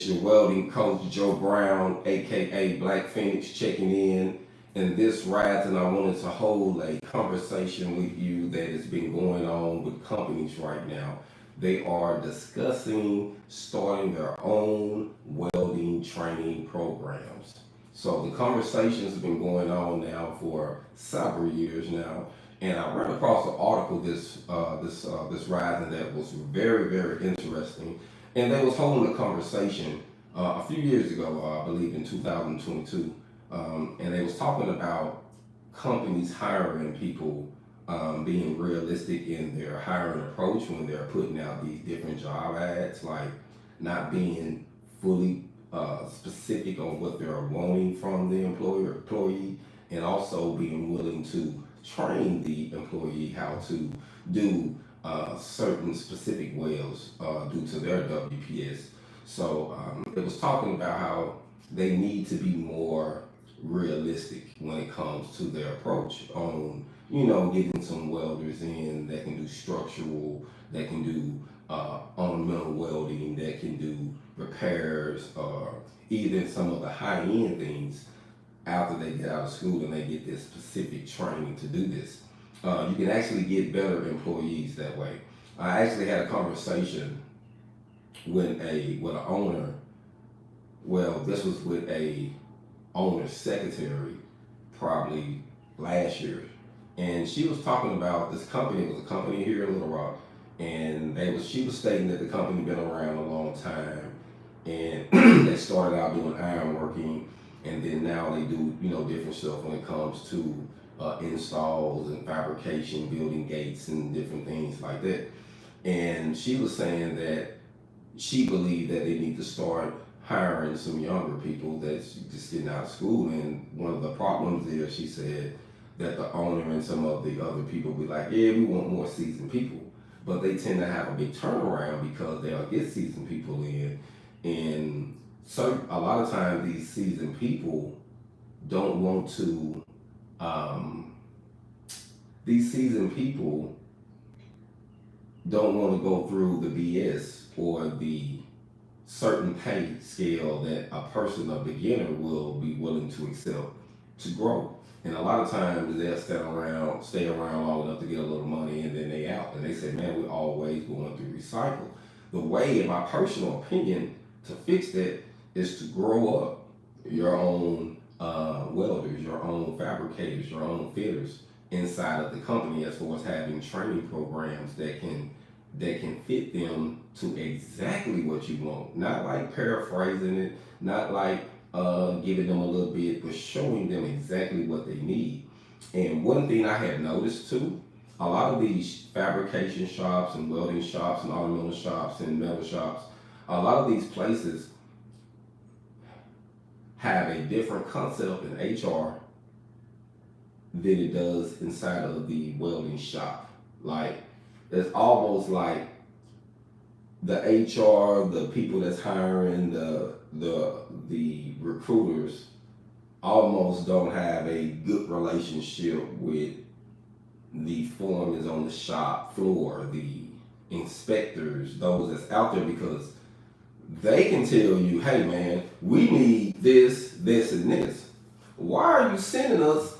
Your welding coach Joe Brown, aka Black Phoenix, checking in. And this rising, I wanted to hold a conversation with you that has been going on with companies right now. They are discussing starting their own welding training programs. So the conversation has been going on now for several years now, and I ran across an article this rising that was very interesting, and they was holding a conversation a few years ago, I believe in 2022, and they was talking about companies hiring people, being realistic in their hiring approach when they're putting out these different job ads, like not being fully specific on what they're wanting from the employee, and also being willing to train the employee how to do certain specific welds due to their WPS. So it was talking about how they need to be more realistic when it comes to their approach on, getting some welders in that can do structural, that can do ornamental welding, that can do repairs, or even some of the high end things after they get out of school and they get this specific training to do this. You can actually get better employees that way. I actually had a conversation with an owner. Well, this was with a owner's secretary probably last year, and she was talking about this company. It was a company here in Little Rock, and she was stating that the company been around a long time, and they started out doing ironworking, and then now they do different stuff when it comes to installs and fabrication, building gates and different things like that. And she was saying that she believed that they need to start hiring some younger people that's just getting out of school. And one of the problems there, she said, that the owner and some of the other people be like, yeah, we want more seasoned people. But they tend to have a big turnaround because they'll get seasoned people in. And so a lot of times these seasoned people don't want to, these seasoned people don't want to go through the BS or the certain pay scale that a person, a beginner, will be willing to accept to grow. And a lot of times they'll stay around long enough to get a little money, and then they out. And they say, man, we're always going through recycle. The way, in my personal opinion, to fix that is to grow up your own welders, your own fabricators, your own fitters inside of the company, as far as having training programs that can fit them to exactly what you want. Not like paraphrasing it, not like giving them a little bit, but showing them exactly what they need. And one thing I had noticed too, a lot of these fabrication shops and welding shops and ornamental shops and metal shops, a lot of these places have a different concept in HR than it does inside of the welding shop. Like, it's almost like the HR, the people that's hiring, the recruiters almost don't have a good relationship with the foremen on the shop floor, the inspectors, those that's out there, because they can tell you, hey man, we need this, this, and this. Why are you sending us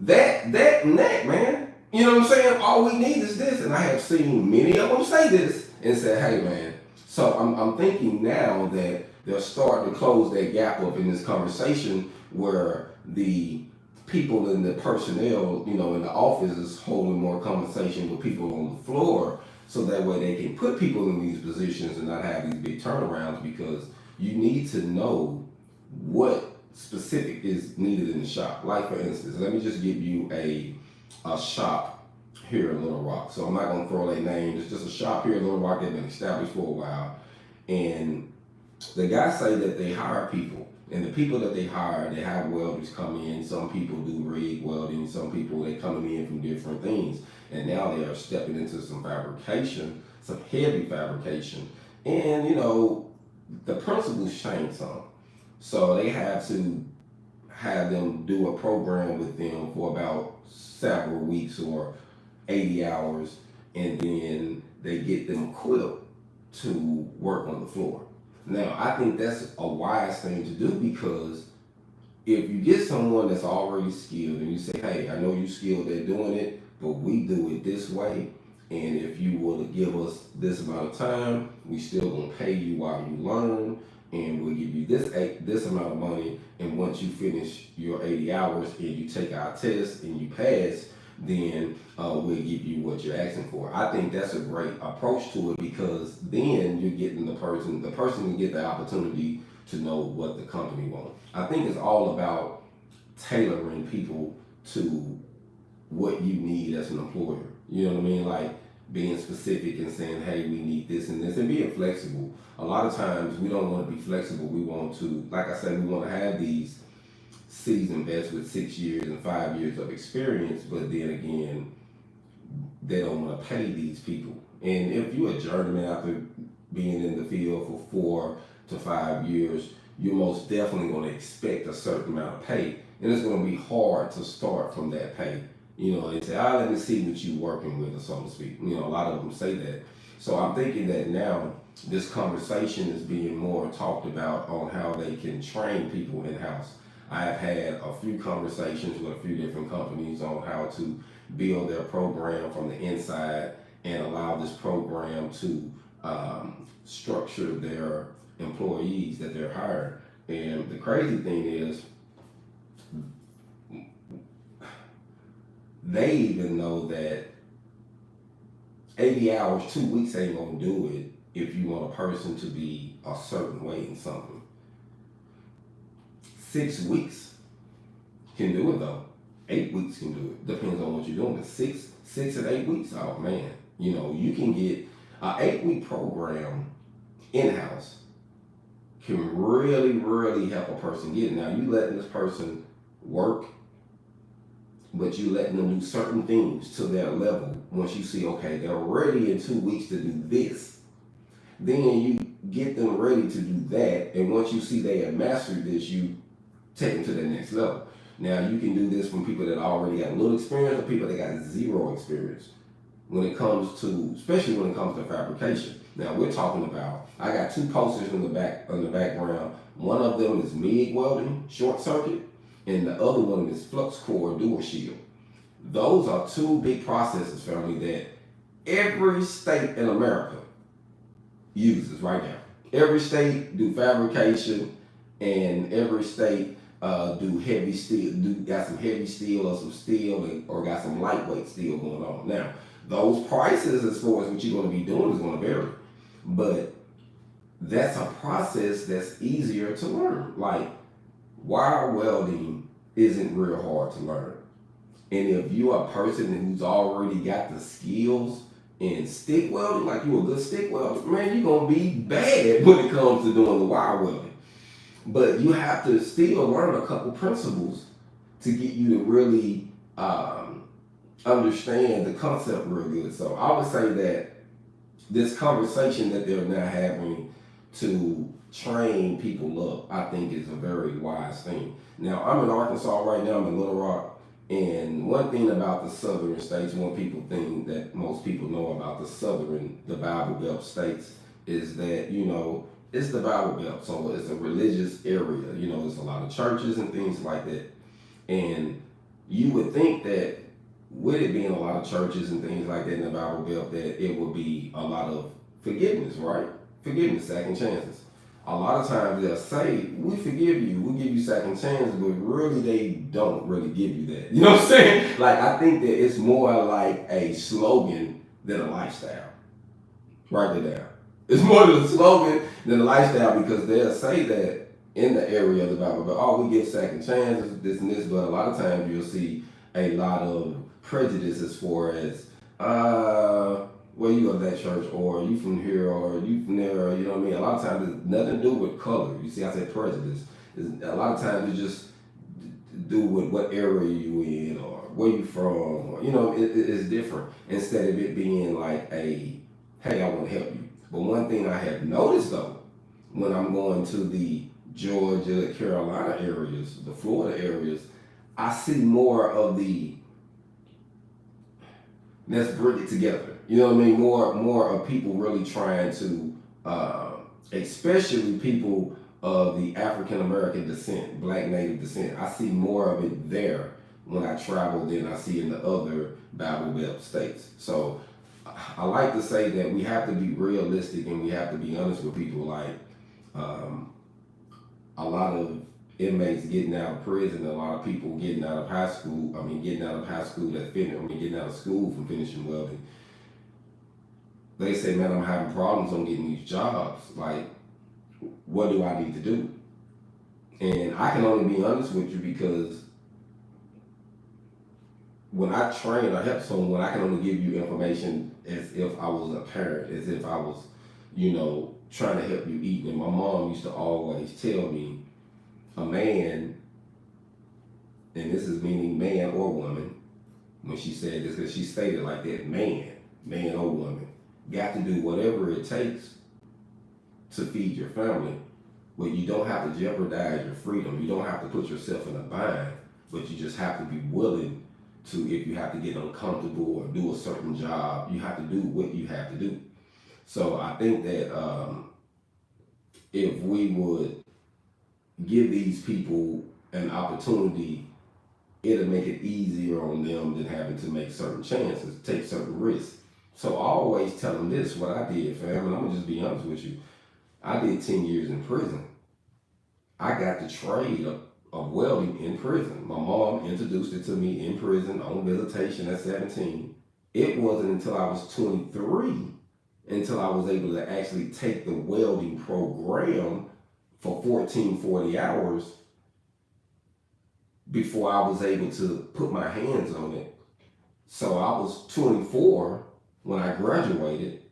that, and that, man? You know what I'm saying? All we need is this. And I have seen many of them say this and say, hey man. So I'm thinking now that they're starting to close that gap up in this conversation, where the people in the personnel, in the office, is holding more conversation with people on the floor, so that way they can put people in these positions and not have these big turnarounds, because you need to know what specific is needed in the shop. Like, for instance, let me just give you a shop here in Little Rock. So I'm not going to throw their name. It's just a shop here in Little Rock that's been established for a while. And the guys say that they hire people. And the people that they hire, they have welders come in. Some people do rig welding. Some people, they coming in from different things. And now they are stepping into some fabrication, some heavy fabrication. And, the principles change some. So they have to have them do a program with them for about several weeks or 80 hours, and then they get them equipped to work on the floor. Now, I think that's a wise thing to do because if you get someone that's already skilled and you say, hey, I know you're skilled at doing it, but we do it this way. And if you will give us this amount of time, we still gonna pay you while you learn, and we'll give you this amount of money. And once you finish your 80 hours and you take our test and you pass, then we'll give you what you're asking for. I think that's a great approach to it because then you're getting the person can get the opportunity to know what the company wants. I think it's all about tailoring people to what you need as an employer. You know what I mean? Like being specific and saying, hey, we need this and this, and being flexible. A lot of times we don't want to be flexible. We want to, like I said, we want to have these seasoned vets with 6 years and 5 years of experience, but then again, they don't want to pay these people. And if you're a journeyman after being in the field for 4 to 5 years, you're most definitely going to expect a certain amount of pay. And it's going to be hard to start from that pay. You know, and say, let me see what you're working with, or so to speak. You know, a lot of them say that. So I'm thinking that now this conversation is being more talked about on how they can train people in-house. I've had a few conversations with a few different companies on how to build their program from the inside and allow this program to structure their employees that they're hiring. And the crazy thing is, they even know that 80 hours, 2 weeks ain't gonna do it if you want a person to be a certain way in something. 6 weeks can do it though. 8 weeks can do it. Depends on what you're doing. But six and 8 weeks, oh man. You know, you can get an 8-week program in-house can really, really help a person get it. Now you letting this person work, but you letting them do certain things to their level. Once you see, okay, they're ready in 2 weeks to do this, then you get them ready to do that. And once you see they have mastered this, you take them to the next level. Now you can do this from people that already got a little experience or people that got zero experience when it comes to, especially when it comes to fabrication. Now we're talking about, I got 2 posters in the background. One of them is MIG welding, short circuit, and the other one is flux core dual shield. Those are 2 big processes, family, that every state in America uses right now. Every state do fabrication, and every state do heavy steel, got some heavy steel or some steel, or got some lightweight steel going on. Now, those prices as far as what you're going to be doing is going to vary, but that's a process that's easier to learn. Like, wire welding isn't real hard to learn. And if you're a person who's already got the skills in stick welding, like you're a good stick welder, man, you're going to be bad when it comes to doing the wire welding. But you have to still learn a couple principles to get you to really understand the concept real good. So I would say that this conversation that they're now having to train people up, I think is a very wise thing. Now, I'm in Arkansas right now, I'm in Little Rock, and one thing about the southern states, one people think that most people know about the Bible Belt states, is that, you know, it's the Bible Belt, so it's a religious area. You know, there's a lot of churches and things like that. And you would think that with it being a lot of churches and things like that in the Bible Belt, that it would be a lot of forgiveness, right? Forgiveness, second chances. A lot of times they'll say, we forgive you, we'll give you second chances, but really they don't really give you that. You know what I'm saying? Like, I think that it's more like a slogan than a lifestyle. Write it down. It's more than a slogan than a lifestyle, because they'll say that in the area of the Bible, but we give second chances, this and this, but a lot of times you'll see a lot of prejudice as far as, well, you go to that church, or you from here, or you from there, you know what I mean? A lot of times it's nothing to do with color. You see, I said prejudice. A lot of times it's just do with what area you in, or where you from, or, you know, it's different. Instead of it being like a, hey, I want to help you. But one thing I have noticed though, when I'm going to the Georgia, Carolina areas, the Florida areas, I see more of the, let's bring it together. You know what I mean? More of people really trying to especially people of the African American descent, Black Native descent. I see more of it there when I travel than I see in the other Bible Belt states. So I like to say that we have to be realistic and we have to be honest with people. Like a lot of inmates getting out of prison, a lot of people getting out of high school. Getting out of high school getting out of school from finishing welding. They say, man, I'm having problems on getting these jobs. Like, what do I need to do? And I can only be honest with you because when I train or help someone, I can only give you information as if I was a parent, as if I was, trying to help you eat. And my mom used to always tell me, a man, and this is meaning man or woman, when she said this, because she stated like that, man or woman, got to do whatever it takes to feed your family, but you don't have to jeopardize your freedom. You don't have to put yourself in a bind, but you just have to be willing to, if you have to get uncomfortable or do a certain job, you have to do what you have to do. So I think that if we would give these people an opportunity, it'll make it easier on them than having to make certain chances, take certain risks. So I always tell them this, what I did, fam, and I'm gonna just be honest with you. I did 10 years in prison. I got the trade of welding in prison. My mom introduced it to me in prison on visitation at 17. It wasn't until I was 23 until I was able to actually take the welding program for 40 hours before I was able to put my hands on it. So I was 24 when I graduated,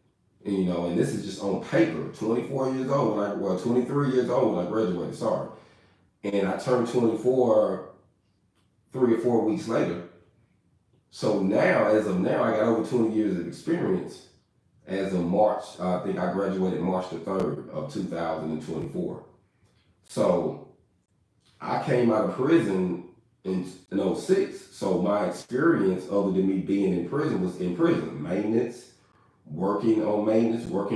and this is just on paper, 24 years old, 23 years old when I graduated, sorry. And I turned 24 3 or 4 weeks later. So now, as of now, I got over 20 years of experience. As of March, I think I graduated March the 3rd of 2024. So I came out of prison in 06. So my experience, other than me being in prison, was in prison. Maintenance, working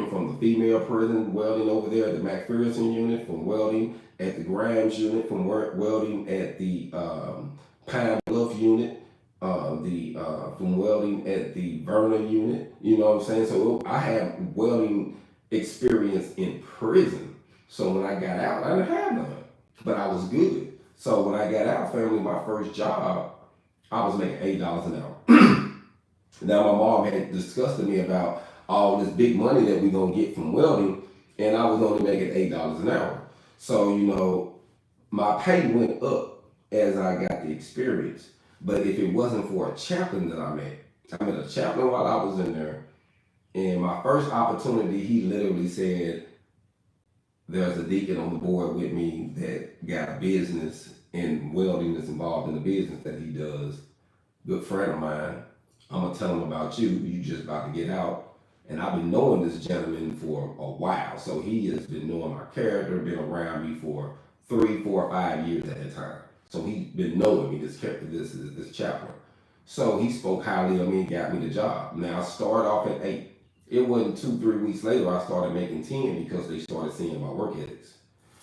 from the female prison, welding over there at the McPherson unit, from welding at the Grimes unit, from welding at the Pine Bluff unit, from welding at the Verna unit. You know what I'm saying? So I had welding experience in prison. So when I got out, I didn't have none, but I was good. So when I got out, family, my first job, I was making $8 an hour. Now my mom had discussed to me about all this big money that we're gonna get from welding, and I was only making $8 an hour. So my pay went up as I got the experience. But if it wasn't for a chaplain that I met a chaplain while I was in there, and my first opportunity, he literally said, there's a deacon on the board with me that got a business in welding, that's involved in the business that he does. Good friend of mine. I'm gonna tell him about you. You just about to get out. And I've been knowing this gentleman for a while. So he has been knowing my character, been around me for 3, 4, 5 years at a time. So he's been knowing me, this chaplain. So he spoke highly of me and got me the job. Now I started off at 8. It wasn't 2, 3 weeks later I started making 10 because they started seeing my work ethics.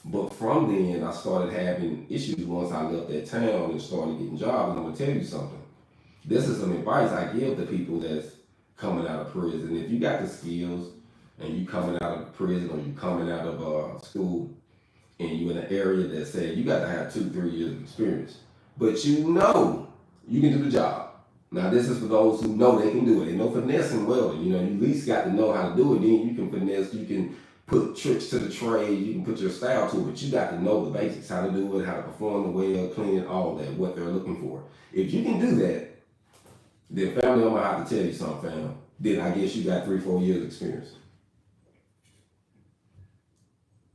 But from then I started having issues once I left that town and started getting jobs. And I'm gonna tell you something. This is some advice I give to people that's coming out of prison. If you got the skills and you coming out of prison or you coming out of school and you in an area that said you got to have 2, 3 years of experience, but you can do the job. Now this is for those who know they can do it. They know finesse and welding. You at least got to know how to do it. Then you can finesse, you can put tricks to the trade, you can put your style to it, but you got to know the basics, how to do it, how to perform the weld, clean it, all that, what they're looking for. If you can do that, then family, I'm gonna have to tell you something, fam. Then I guess you got 3, 4 years of experience.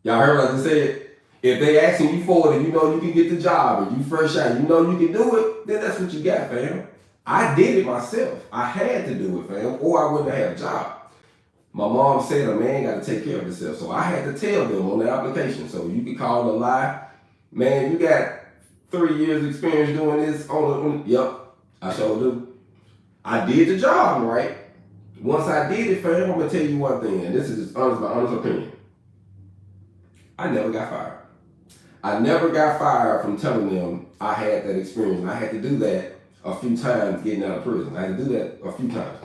Y'all heard what I just said? If they asking you for it and you know you can get the job and you fresh out, you know you can do it, then that's what you got, fam. I did it myself. I had to do it, fam, or I wouldn't have had a job. My mom said a man got to take care of himself, so I had to tell them on the application. So you could call it a lie. Man, you got 3 years experience doing this yep, I sure do. I did the job, right? Once I did it, fam, I'm gonna tell you one thing, and this is just my honest opinion. I never got fired. I never got fired from telling them I had that experience. And I had to do that a few times getting out of prison. I had to do that a few times.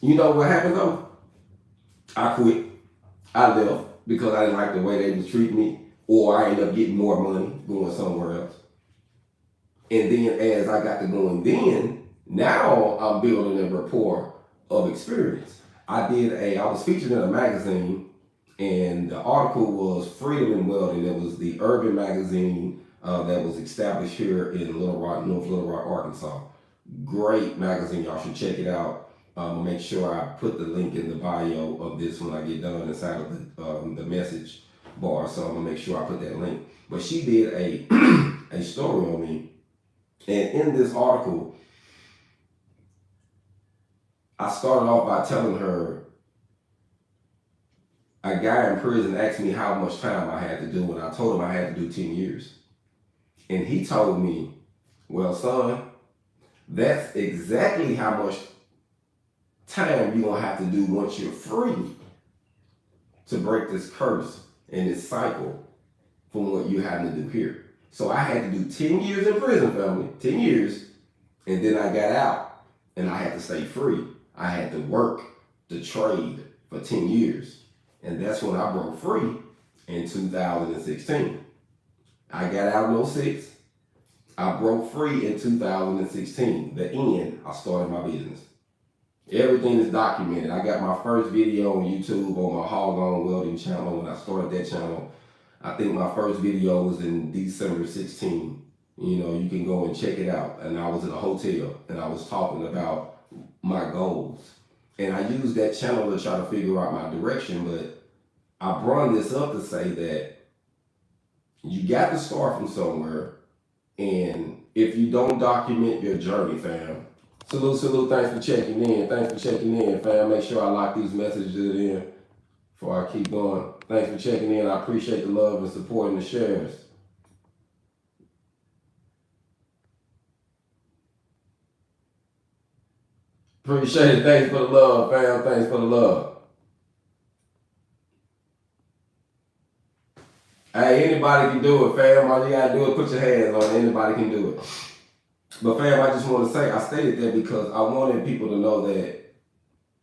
You know what happened though? I quit. I left because I didn't like the way they was treating me, or I ended up getting more money going somewhere else. And then as I got to going then, now I'm building a rapport of experience. I was featured in a magazine, and the article was Freedom in Welding. It was the urban magazine that was established here in Little Rock, North Little Rock, Arkansas. Great magazine, y'all should check it out. I'll make sure I put the link in the bio of this when I get done inside of the message bar. So I'm gonna make sure I put that link. But she did a story on me, and in this article, I started off by telling her a guy in prison asked me how much time I had to do, and I told him I had to do 10 years. And he told me, well, son, that's exactly how much time you're going to have to do once you're free to break this curse and this cycle from what you having to do here. So I had to do 10 years in prison, family, 10 years, and then I got out and I had to stay free. I had to work the trade for 10 years. And that's when I broke free in 2016. I got out in 06. I broke free in 2016. The end, I started my business. Everything is documented. I got my first video on YouTube on my Hog On Welding channel. When I started that channel, I think my first video was in December 16. You know, you can go and check it out. And I was in a hotel and I was talking about my goals. And I used that channel to try to figure out my direction, but I brought this up to say that you got to start from somewhere. And if you don't document your journey, fam, salute, thanks for checking in, fam. Make sure I lock these messages in before I keep going. Thanks for checking in. I appreciate the love and support and the shares. Appreciate it. Thanks for the love, fam. Thanks for the love. Hey, anybody can do it, fam. All you gotta do is put your hands on it. Anybody can do it. But fam, I just want to say, I stated that because I wanted people to know that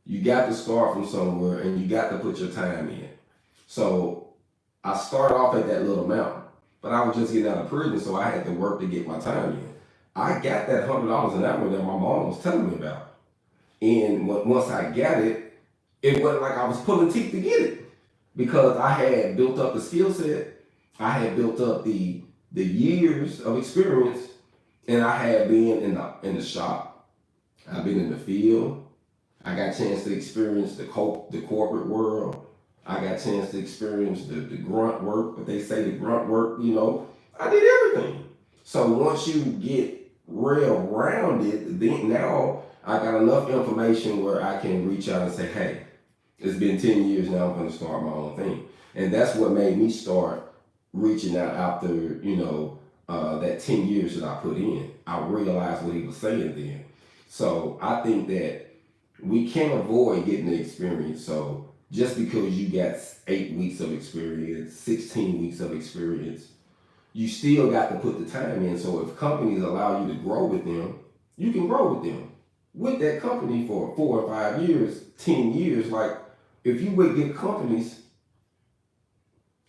you got to start from somewhere and you got to put your time in. So I started off at that little mountain, but I was just getting out of prison, so I had to work to get my time in. I got that $100 an hour that my mom was telling me about. And once I got it, it wasn't like I was pulling teeth to get it, because I had built up the skill set. I had built up the years of experience, and I had been in the shop. I've been in the field. I got a chance to experience the corporate world. I got a chance to experience the grunt work, but they say the grunt work, you know, I did everything. So once you get well-rounded, then now I got enough information where I can reach out and say, hey, it's been 10 years now, I'm gonna start my own thing. And that's what made me start reaching out after, you know, that 10 years that I put in. I realized what he was saying then. So I think that we can't avoid getting the experience. So just because you got 8 weeks of experience, 16 weeks of experience, you still got to put the time in. So if companies allow you to grow with them, you can grow with them. With that company for 4 or 5 years, 10 years, like if you with good companies,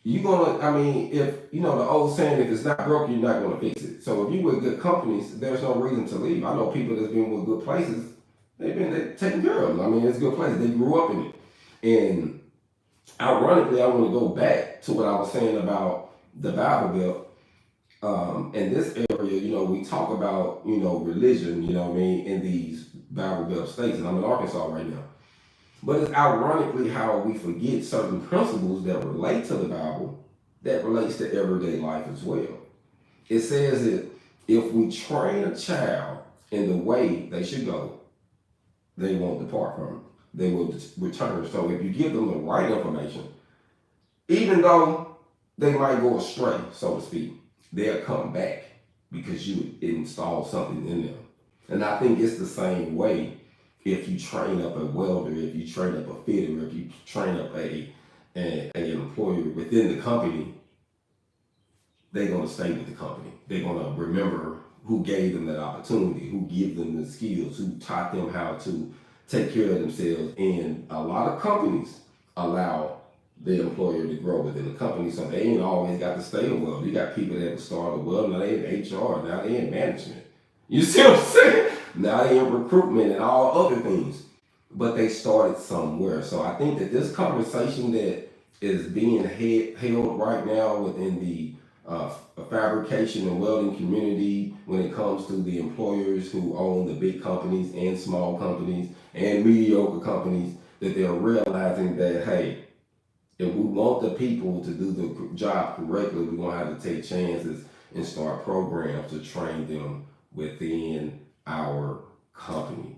you're gonna, I mean, if, you know, the old saying, if it's not broke, you're not gonna fix it. So if you with good companies, there's no reason to leave. I know people that's been with good places, they're taken care of them. I mean, it's good places. They grew up in it. And ironically, I want to go back to what I was saying about the Bible Belt. In this area, you know, we talk about, you know, religion, you know what I mean, in these Bible Belt states, and I'm in Arkansas right now. But it's ironically how we forget certain principles that relate to the Bible that relates to everyday life as well. It says that if we train a child in the way they should go, they won't depart from it. They will return. So if you give them the right information, even though they might go astray, so to speak, they'll come back because you installed something in them. And I think it's the same way if you train up a welder, if you train up a fitter, if you train up an employer within the company, they're going to stay with the company. They're going to remember who gave them that opportunity, who gave them the skills, who taught them how to take care of themselves. And a lot of companies allow the employer to grow within the company, so they ain't always got to stay a welder. You got people that start a welder, now they in HR, now they in management. You see what I'm saying? Now they in recruitment and all other things. But they started somewhere. So I think that this conversation that is being held right now within the fabrication and welding community, when it comes to the employers who own the big companies and small companies and mediocre companies, that they're realizing that, hey, if we want the people to do the job correctly, we're going to have to take chances and start programs to train them within our company.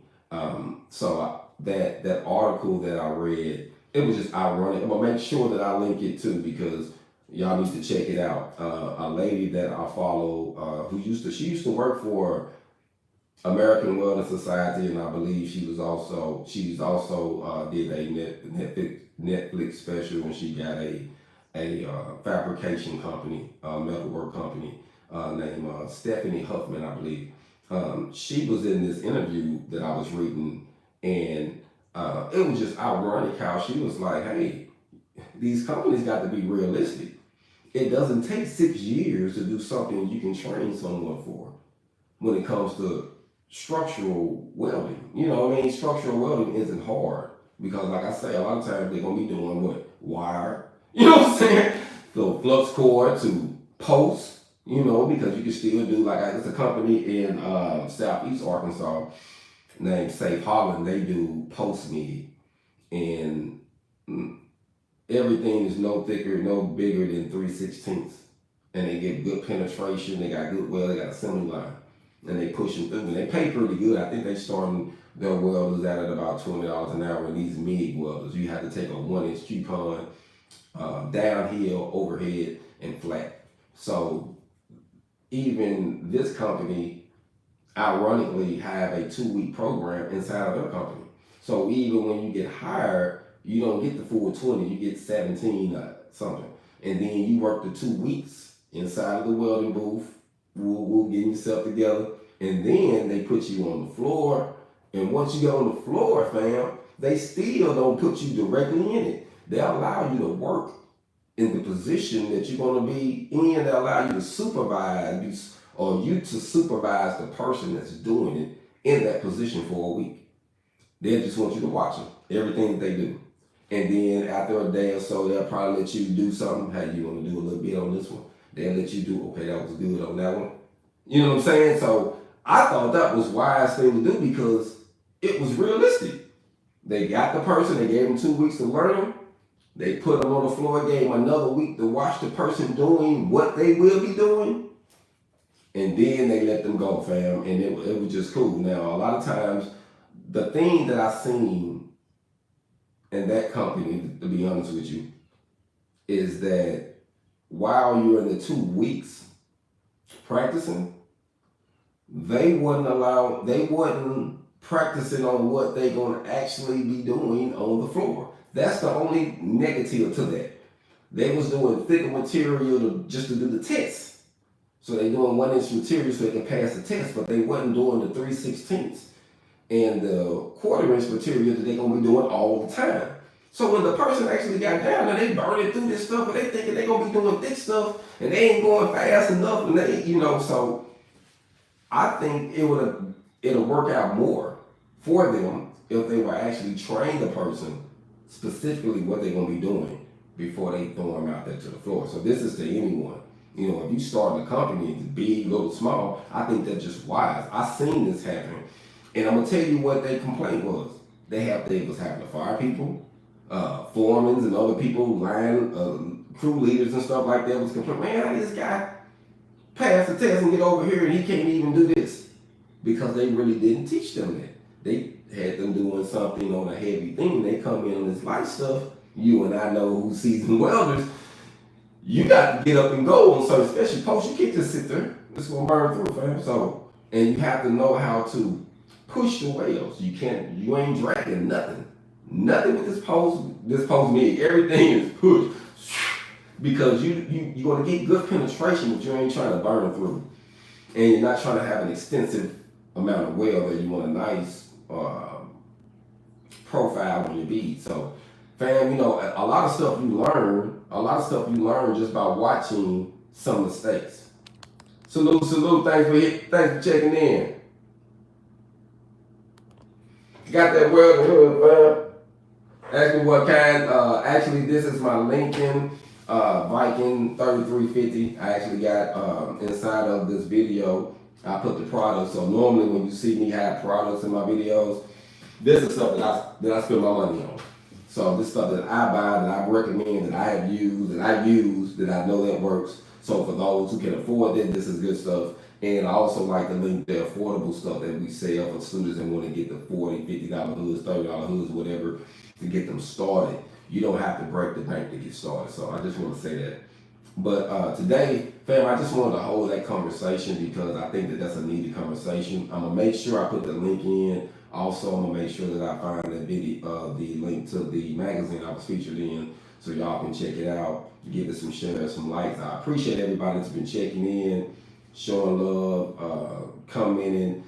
So that article that I read, it was just ironic. I'm going to make sure that I link it too, because y'all need to check it out. A lady that I follow she used to work for American Welding Society, and I believe she's also did a Netflix special, and she got a fabrication company, metalwork company named Stephanie Huffman, I believe. She was in this interview that I was reading, and it was just ironic how she was like, hey, these companies got to be realistic. It doesn't take 6 years to do something you can train someone for when it comes to structural welding. You know what I mean? Structural welding isn't hard, because like I say, a lot of times they're going to be doing what? Wire. You know what I'm saying? So flux core to post, you know, because you can still do, like, it's a company in Southeast Arkansas named Safe Holland. They do post MIG, and everything is no thicker, no bigger than 3/16, and they get good penetration. They got good weld. They got assembly line, and they push them through, and they pay pretty good. I think they starting their welders out at about $20 an hour. And these MIG welders, you have to take a 1-inch coupon, downhill, overhead, and flat. So even this company, ironically, have a 2-week program inside of their company. So even when you get hired, you don't get the full 20, you get 17 something. And then you work the 2 weeks inside of the welding booth, we'll get yourself together, and then they put you on the floor. And once you get on the floor, fam, they still don't put you directly in it. They allow you to work in the position that you're going to be in. They allow you to supervise, or you to supervise the person that's doing it in that position for a week. They just want you to watch them, everything that they do. And then after a day or so, they'll probably let you do something. Hey, you want to do a little bit on this one? They'll let you do, okay, that was good on that one. You know what I'm saying? So I thought that was wise thing to do, because it was realistic. They got the person, they gave them 2 weeks to learn them. They put them on the floor, gave them another week to watch the person doing what they will be doing. And then they let them go, fam. And it was just cool. Now, a lot of times, the thing that I seen in that company, to be honest with you, is that while you're in the 2 weeks practicing, they wasn't practicing on what they're going to actually be doing on the floor. That's the only negative to that. They was doing thicker material just to do the test. So they doing 1-inch material so they can pass the test, but they wasn't doing the 3/16 and the 1/4-inch material that they're going to be doing all the time. So when the person actually got down there, they burning through this stuff, but they thinking they're going to be doing thick stuff, and they ain't going fast enough, and they, so I think it'll work out more for them if they were actually train the person specifically what they're going to be doing before they throw them out there to the floor. So this is to anyone. If you start a company, big, little, small, I think that's just wise. I seen this happen. And I'm going to tell you what their complaint was. They was having to fire people, foremen and other people, line, crew leaders and stuff like that was complaining, man, how this guy pass the test and get over here and he can't even do this? Because they really didn't teach them that. They had them doing something on a heavy thing. They come in on this light stuff. You and I know who's seasoned welders. You got to get up and go on certain, especially post. You can't just sit there. It's going to burn through, fam. So, and you have to know how to push the welds. You ain't dragging nothing. Nothing with this post MIG. Everything is pushed. because you're going to get good penetration, but you ain't trying to burn through. And you're not trying to have an extensive amount of weld, that you want a nice profile on your bead. So, fam, a lot of stuff you learn just by watching some mistakes. Salute, thanks for checking in. Got that welding hood, fam. Ask me what kind. Actually, this is my Lincoln Viking 3350. I actually got inside of this video, I put the products. So normally when you see me have products in my videos, this is stuff that I spend my money on. So this stuff that I buy, that I recommend, that I have used, that I know that works. So for those who can afford it, this is good stuff. And I also like to link the affordable stuff that we sell for students that want to get the $40, $50 hoods, $30 hoods, whatever, to get them started. You don't have to break the bank to get started. So I just want to say that. But today, fam, I just wanted to hold that conversation because I think that that's a needed conversation. I'm going to make sure I put the link in. Also, I'm going to make sure that I find that video, the link to the magazine I was featured in, so y'all can check it out, give it some shares, some likes. I appreciate everybody that's been checking in, showing love, commenting.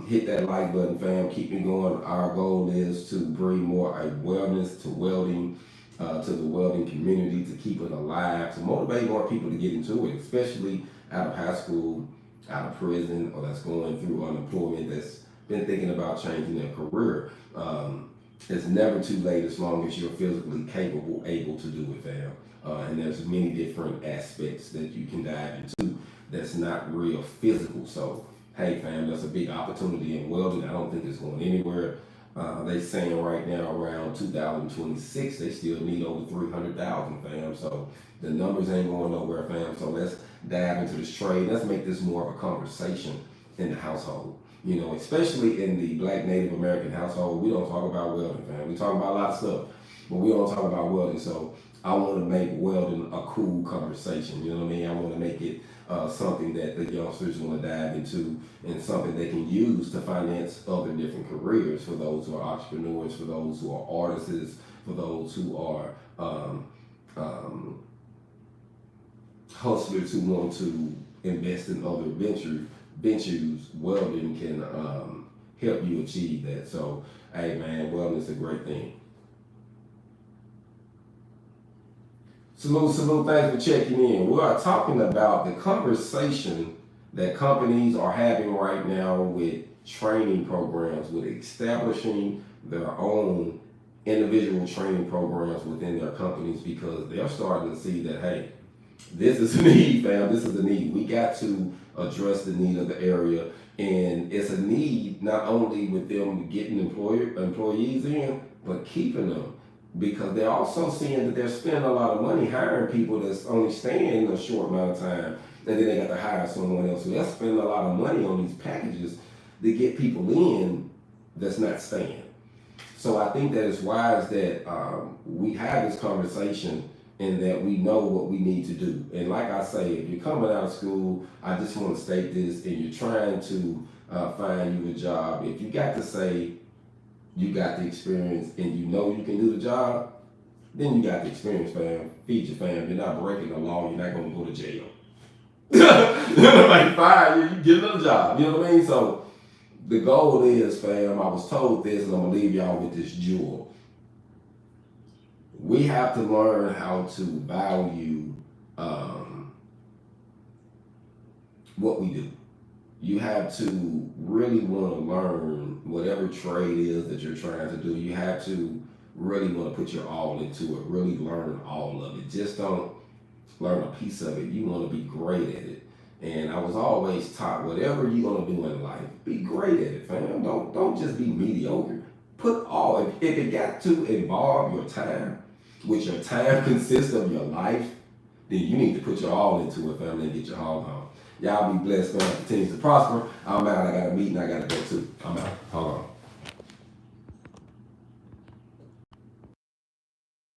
Hit that like button, fam. Keep me going. Our goal is to bring more awareness to welding, to the welding community, to keep it alive, to motivate more people to get into it, especially out of high school, out of prison, or that's going through unemployment, that's been thinking about changing their career. It's never too late as long as you're physically capable, able to do it, fam. And there's many different aspects that you can dive into that's not real physical. So, hey, fam, that's a big opportunity in welding. I don't think it's going anywhere. They saying right now around 2026, they still need over 300,000, fam. So the numbers ain't going nowhere, fam. So let's dive into this trade. Let's make this more of a conversation in the household. Especially in the Black Native American household, we don't talk about welding, fam. We talk about a lot of stuff, but we don't talk about welding. So I want to make welding a cool conversation. You know what I mean? I want to make it something that the youngsters want to dive into, and something they can use to finance other different careers, for those who are entrepreneurs, for those who are artists, for those who are hustlers who want to invest in other ventures. Welding can help you achieve that. So, hey man, welding is a great thing. Salute, thanks for checking in. We are talking about the conversation that companies are having right now with training programs, with establishing their own individual training programs within their companies, because they're starting to see that, hey, this is a need, fam. This is a need. We got to address the need of the area, and it's a need not only with them getting employees in, but keeping them, because they're also seeing that they're spending a lot of money hiring people that's only staying a short amount of time, and then they got to hire someone else. So they're spending a lot of money on these packages to get people in that's not staying. So I think that it's wise that we have this conversation, and that we know what we need to do. And like I say, if you're coming out of school, I just want to state this, and you're trying to find you a job, if you got to say you got the experience and you know you can do the job, then you got the experience, fam. Feed your fam. You're not breaking the law. You're not going to go to jail. Like, fine, you get another job. You know what I mean? So the goal is, fam, I was told this, and I'm going to leave y'all with this jewel. We have to learn how to value what we do. You have to really want to learn whatever trade is that you're trying to do. You have to really want to put your all into it, really learn all of it. Just don't learn a piece of it. You want to be great at it. And I was always taught, whatever you're going to do in life, be great at it, fam. Don't just be mediocre. Put all, if it got to involve your time, which your time consists of your life, then you need to put your all into it, family, and get your hog home. Y'all be blessed, man. Continue to prosper. I'm out. I got a meeting I got to go to. I'm out. Hold on.